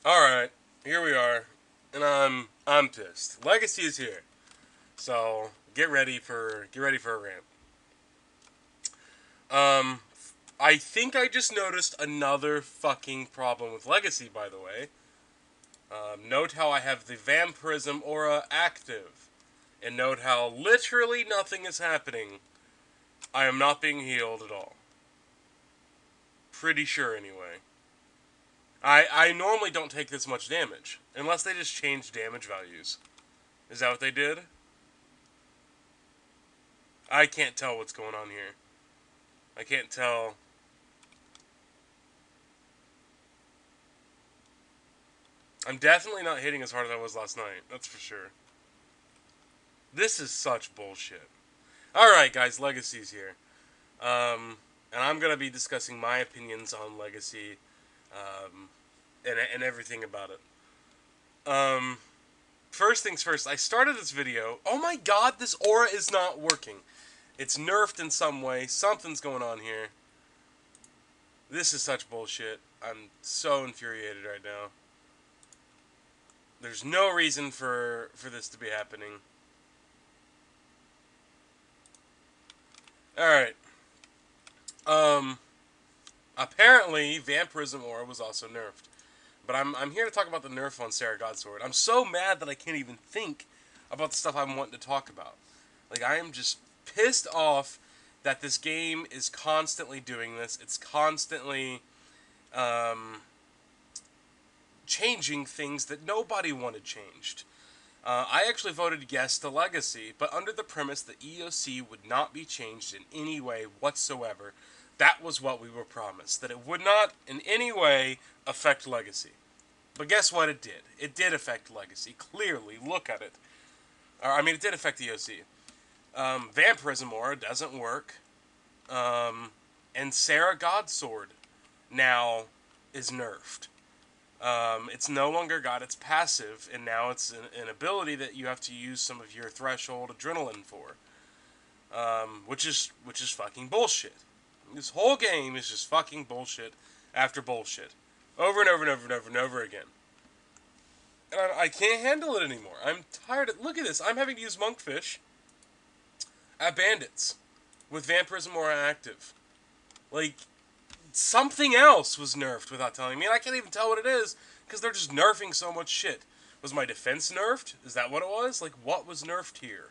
Alright, here we are. And I'm pissed. Legacy is here. So get ready for a rant. Um I think I just noticed another fucking problem with Legacy, by the way. Note how I have the Vampyrism aura active. And note how literally nothing is happening. I am not being healed at all. Pretty sure, anyway. I normally don't take this much damage. Unless they just changed damage values. Is that what they did? I can't tell what's going on here. I can't tell. I'm definitely not hitting as hard as I was last night. That's for sure. This is such bullshit. Alright, guys, Legacy's here. And I'm going to be discussing my opinions on Legacy and everything about it. First things first, I started this video. Oh my god, this aura is not working. It's nerfed in some way. Something's going on here. This is such bullshit. I'm so infuriated right now. There's no reason for this to be happening. Alright. Um, Apparently, Vampyrism Aura was also nerfed. But I'm here to talk about the nerf on Sarah Godsword. I'm so mad that I can't even think about the stuff I'm wanting to talk about. Like, I am just pissed off that this game is constantly doing this. It's constantly changing things that nobody wanted changed. I actually voted yes to Legacy, but under the premise that EOC would not be changed in any way whatsoever. That was what we were promised, that it would not in any way affect Legacy. But guess what it did? It did affect Legacy, clearly. Look at it. It did affect EOC. Vampyrism Aura doesn't work. And Sarah Godsword now is nerfed. It's no longer got its passive, and now it's an ability that you have to use some of your threshold adrenaline for, which is fucking bullshit. This whole game is just fucking bullshit after bullshit, over and over and over and over and over again. And I can't handle it anymore. I'm tired of. Look at this. I'm having to use Monkfish at bandits with Vampirism Aura active. Like, something else was nerfed without telling me, and I can't even tell what it is because they're just nerfing so much shit. Was my defense nerfed? Is that what it was? Like, what was nerfed here?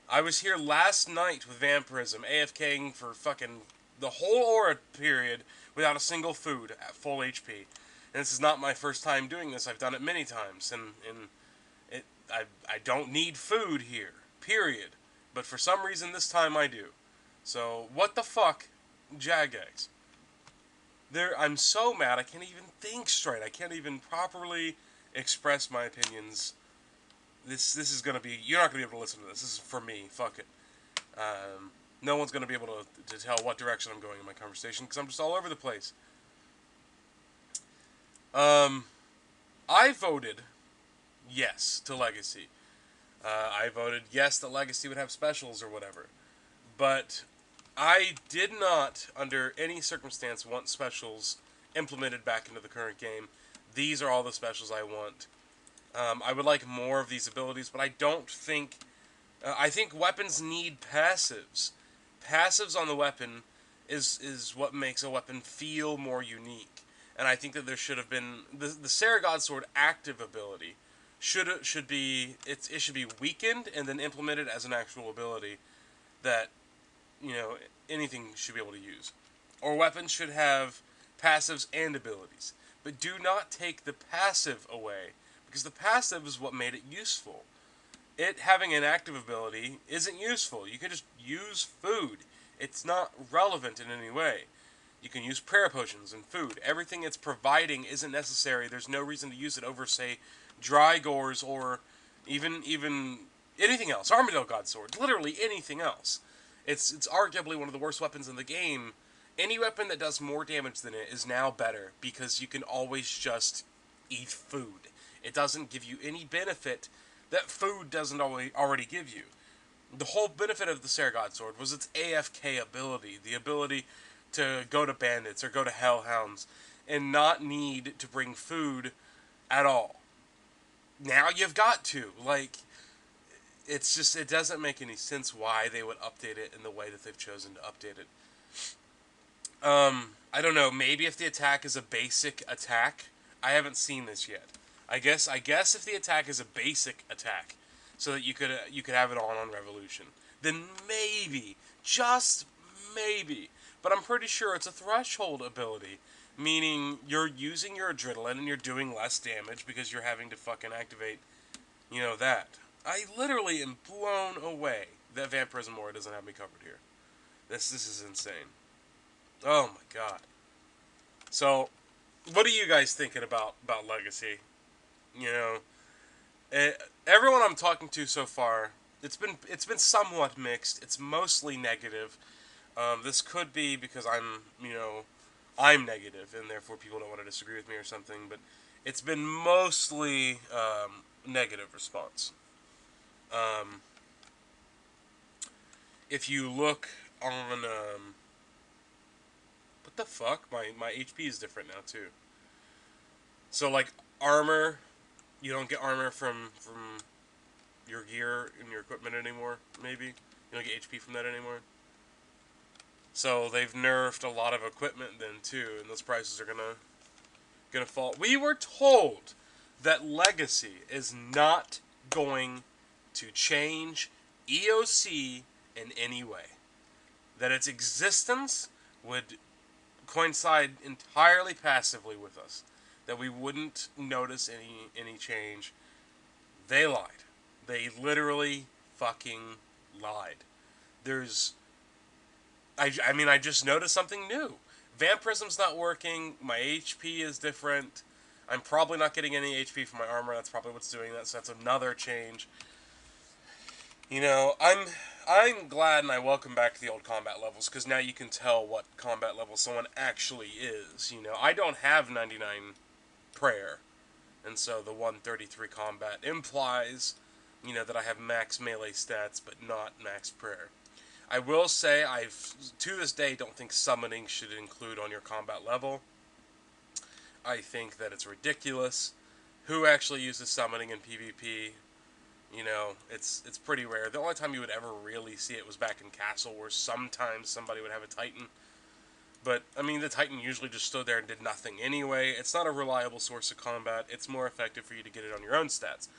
I was here last night with Vampirism, AFKing for fucking the whole aura period without a single food at full HP. And this is not my first time doing this. I've done it many times, and I don't need food here, period. But for some reason this time I do. So, what the fuck, Jagex? I'm so mad I can't even think straight. I can't even properly express my opinions. This is gonna be. You're not gonna be able to listen to this. This is for me. Fuck it. No one's gonna be able to tell what direction I'm going in my conversation because I'm just all over the place. I voted yes to Legacy. I voted yes that Legacy would have specials or whatever. But I did not, under any circumstance, want specials implemented back into the current game. These are all the specials I want. I would like more of these abilities, but I don't think... I think weapons need passives. Passives on the weapon is what makes a weapon feel more unique. And I think that there should have been... The Sarah Godsword active ability should be weakened and then implemented as an actual ability that anything should be able to use. Or weapons should have passives and abilities. But do not take the passive away, because the passive is what made it useful. It having an active ability isn't useful. You can just use food. It's not relevant in any way. You can use prayer potions and food. Everything it's providing isn't necessary. There's no reason to use it over, say, dry gores or even anything else. Armadillo Godsword. Literally anything else. It's arguably one of the worst weapons in the game. Any weapon that does more damage than it is now better because you can always just eat food. It doesn't give you any benefit that food doesn't already give you. The whole benefit of the Sarah Godsword was its AFK ability, the ability to go to bandits or go to hellhounds and not need to bring food at all. Now you've got to. Like, it's just, it doesn't make any sense why they would update it in the way that they've chosen to update it. I don't know. Maybe if the attack is a basic attack, I haven't seen this yet. I guess if the attack is a basic attack, so that you could have it on Revolution, then maybe, just maybe. But I'm pretty sure it's a threshold ability, meaning you're using your adrenaline and you're doing less damage because you're having to fucking activate, that. I literally am blown away that Vampyrism RIP doesn't have me covered here. This is insane. Oh my god. So, what are you guys thinking about Legacy? Everyone I'm talking to so far, it's been somewhat mixed. It's mostly negative. This could be because I'm negative, and therefore people don't want to disagree with me or something. But it's been mostly negative response. If you look on what the fuck? My HP is different now too. So like armor, you don't get armor from your gear and your equipment anymore. Maybe you don't get HP from that anymore. So they've nerfed a lot of equipment then too, and those prices are gonna fall. We were told that Legacy is not going to change EOC in any way. That its existence would coincide entirely passively with us. That we wouldn't notice any change. They lied. They literally fucking lied. I just noticed something new. Vampyrism's not working. My HP is different. I'm probably not getting any HP from my armor. That's probably what's doing that. So that's another change. I'm glad and I welcome back the old combat levels because now you can tell what combat level someone actually is. I don't have 99 prayer, and so the 133 combat implies, that I have max melee stats but not max prayer. I will say to this day, don't think summoning should include on your combat level. I think that it's ridiculous. Who actually uses summoning in PvP? It's pretty rare. The only time you would ever really see it was back in Castle, where sometimes somebody would have a Titan. But, the Titan usually just stood there and did nothing anyway. It's not a reliable source of combat. It's more effective for you to get it on your own stats.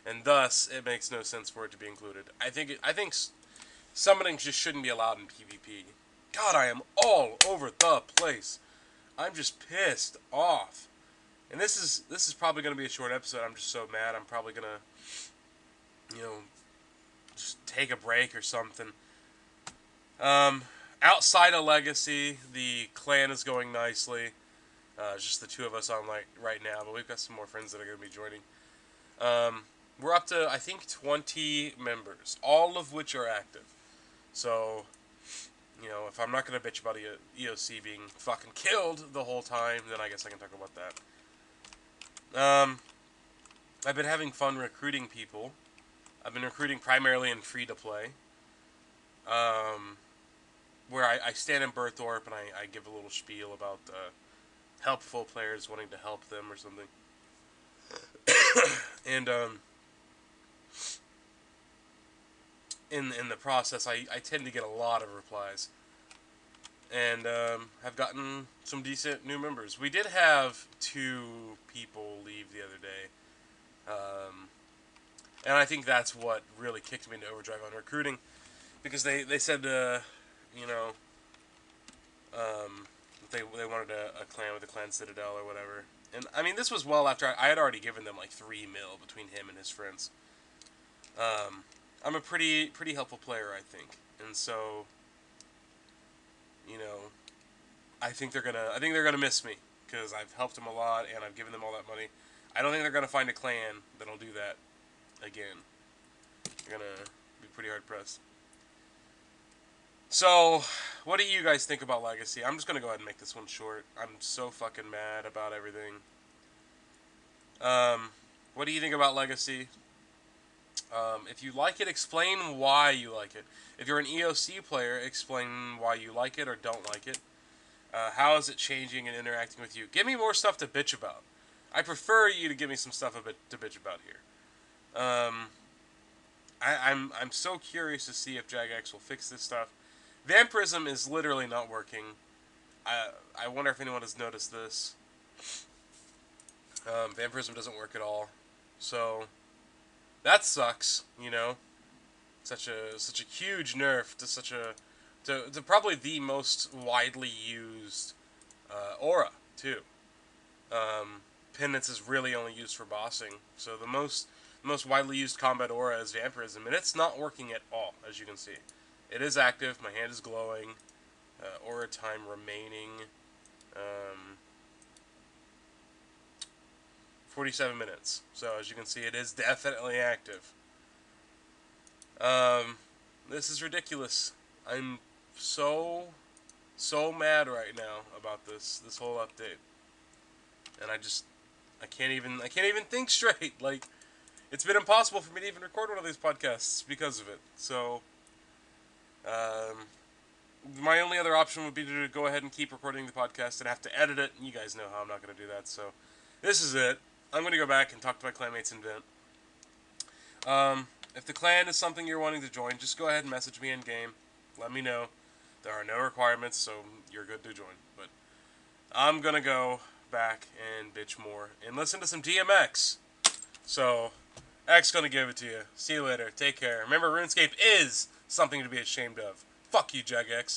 And thus, it makes no sense for it to be included. I think summoning just shouldn't be allowed in PvP. God, I am all over the place. I'm just pissed off. And this is probably going to be a short episode. I'm just so mad. I'm probably going to, just take a break or something. Outside of Legacy, the clan is going nicely. It's just the two of us on right now, but we've got some more friends that are going to be joining. We're up to, I think, 20 members, all of which are active. So, if I'm not going to bitch about EOC being fucking killed the whole time, then I guess I can talk about that. I've been having fun recruiting people. I've been recruiting primarily in free-to-play. Where I stand in Berthorpe and I give a little spiel about helpful players wanting to help them or something. And in the process, I tend to get a lot of replies. And have gotten some decent new members. We did have 2 people leave the other day. And I think that's what really kicked me into overdrive on recruiting. Because they said, they wanted a clan with a clan citadel or whatever. And, this was well after I had already given them, 3 mil between him and his friends. I'm a pretty helpful player, I think. And so, I think they're gonna miss me. Because I've helped them a lot, and I've given them all that money. I don't think they're gonna find a clan that'll do that again. They're gonna be pretty hard-pressed. So, what do you guys think about Legacy? I'm just going to go ahead and make this one short. I'm so fucking mad about everything. What do you think about Legacy? If you like it, explain why you like it. If you're an EOC player, explain why you like it or don't like it. How is it changing and interacting with you? Give me more stuff to bitch about. I prefer you to give me some stuff to bitch about here. I'm so curious to see if Jagex will fix this stuff. Vampyrism is literally not working. I wonder if anyone has noticed this. Vampyrism doesn't work at all. So that sucks, you know. Such a huge nerf to to probably the most widely used aura too. Penance is really only used for bossing, so the most widely used combat aura is Vampyrism, and it's not working at all, as you can see. It is active. My hand is glowing. Aura time remaining. 47 minutes. So as you can see, it is definitely active. This is ridiculous. I'm so mad right now about this whole update, and I can't even think straight. Like, it's been impossible for me to even record one of these podcasts because of it. So, my only other option would be to go ahead and keep recording the podcast and have to edit it. And you guys know how I'm not going to do that. So, this is it. I'm going to go back and talk to my clanmates in Vent. If the clan is something you're wanting to join, just go ahead and message me in game. Let me know. There are no requirements, so you're good to join. But I'm gonna go back and bitch more and listen to some DMX. So, X gonna give it to you. See you later. Take care. Remember, RuneScape is something to be ashamed of. Fuck you, Jagex.